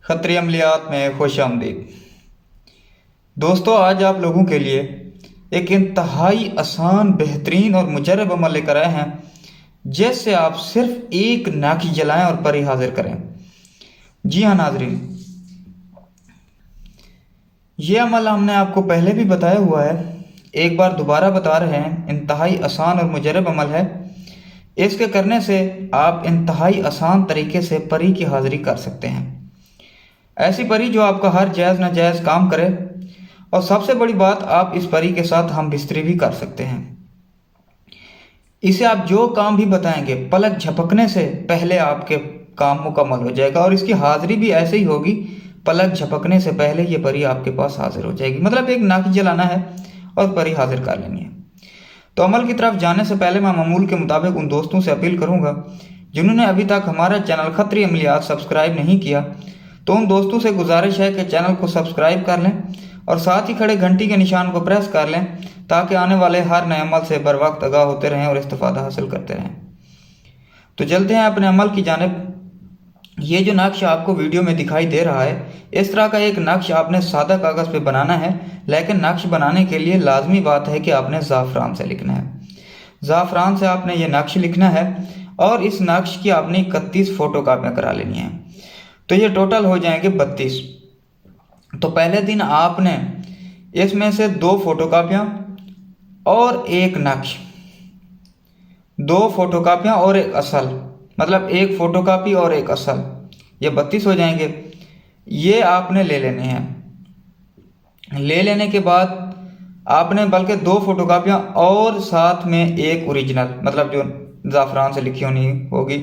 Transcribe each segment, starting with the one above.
खतरी अमलियात में खुश आमदीद। दोस्तों, आज आप लोगों के लिए एक इंतहाई आसान, बेहतरीन और मुजरब अमल लेकर आए हैं, जैसे आप सिर्फ एक नाखी जलाएं और परी हाजिर करें। जी हाँ नाजरीन, ये अमल हमने आपको पहले भी बताया हुआ है, एक बार दोबारा बता रहे हैं। इंतहाई आसान और मुजरब अमल है। इसके करने से आप इंतहाई आसान तरीके से परी की हाजिरी कर सकते हैं। ऐसी परी जो आपका हर जायज़ नाजायज़ काम करे, और सबसे बड़ी बात, आप इस परी के साथ हम बिस्तरी भी कर सकते हैं। इसे आप जो काम भी बताएंगे, पलक झपकने से पहले आपके काम मुकम्मल हो जाएगा, और इसकी हाजिरी भी ऐसे ही होगी, पलक झपकने से पहले ये परी आपके पास हाजिर हो जाएगी। मतलब एक नाखी जलाना है और परी हाजिर कर लेनी है। तो अमल की तरफ जाने से पहले मैं मामूल के मुताबिक उन दोस्तों से अपील करूंगा जिन्होंने अभी तक हमारा चैनल खतरी अमलियात सब्सक्राइब नहीं किया, तो उन दोस्तों से गुजारिश है कि चैनल को सब्सक्राइब कर लें और साथ ही खड़े घंटी के निशान को प्रेस कर लें, ताकि आने वाले हर नए अमल से बर वक्त आगाह होते रहें और इस्तिफादा हासिल करते रहें। तो चलते हैं अपने अमल की जानिब। ये जो नक्श आपको वीडियो में दिखाई दे रहा है, इस तरह का एक नक्श आपने सादा कागज़ पे बनाना है, लेकिन नक्श बनाने के लिए लाजमी बात है कि आपने ज़ाफ़रान से लिखना है। ज़ाफ़रान से आपने ये नक्श लिखना है, और इस नक्श की आपने 31 फ़ोटो कापियाँ करा लेनी हैं। तो ये टोटल हो जाएंगे 32। तो पहले दिन आपने इसमें से 2 फ़ोटो कापियाँ और एक नक्श, 2 फ़ोटो कापियाँ और एक असल, मतलब एक फ़ोटो कापी और एक असल, ये 32 हो जाएंगे। ये आपने ले लेने हैं। ले लेने के बाद आपने बल्कि 2 फ़ोटो कापियाँ और साथ में एक ओरिजिनल, मतलब जो ज़ाफ़रान से लिखी होनी होगी,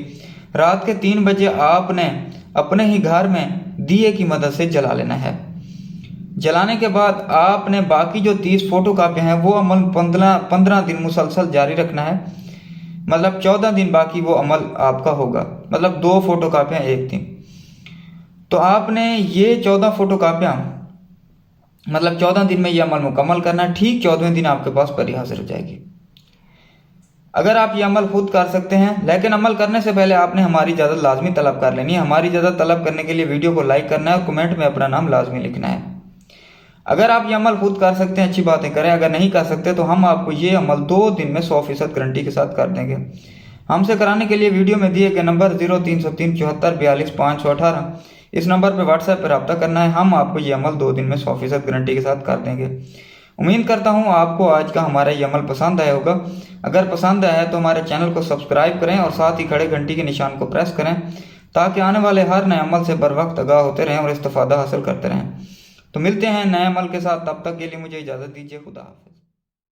रात के 3 बजे आपने अपने ही घर में दिए की मदद से जला लेना है। जलाने के बाद आपने बाकी जो 30 फ़ोटो कापियाँ हैं वो अमल 15 दिन मुसलसल जारी रखना है। मतलब 14 दिन बाकी वो अमल आपका होगा, मतलब 2 फ़ोटो कापियाँ एक दिन। तो आपने ये 14 फ़ोटो कापियाँ, मतलब 14 दिन में ये अमल मुकम्मल करना है। ठीक 14वें दिन आपके पास परी हाजिर हो जाएगी। अगर आप ये अमल खुद कर सकते हैं, लेकिन अमल करने से पहले आपने हमारी इजाज़त लाजमी तलब कर लेनी है। हमारी इजाज़त तलब करने के लिए वीडियो को लाइक करना है और कमेंट में अपना नाम लाजमी लिखना है। अगर आप ये अमल खुद कर सकते हैं, अच्छी बातें करें। अगर नहीं कर सकते तो हम आपको ये अमल 2 दिन में 100% गारंटी के साथ कर देंगे। हमसे कराने के लिए वीडियो में दिए गए नंबर 0303 74 42 518, इस नंबर पर व्हाट्सएप पर रब्ता करना है। हम आपको ये अमल 2 दिन में 100% गारंटी के साथ कर देंगे। उम्मीद करता हूँ आपको आज का हमारा ये अमल पसंद आया होगा। अगर पसंद आया है तो हमारे चैनल को सब्सक्राइब करें और साथ ही खड़े घंटी के निशान को प्रेस करें, ताकि आने वाले हर नए अमल से बर वक्त आगाह होते रहें और इस्तिफादा हासिल करते रहें। तो मिलते हैं नए अमल के साथ, तब तक के लिए मुझे इजाज़त दीजिए। खुदा हाफ़िज़।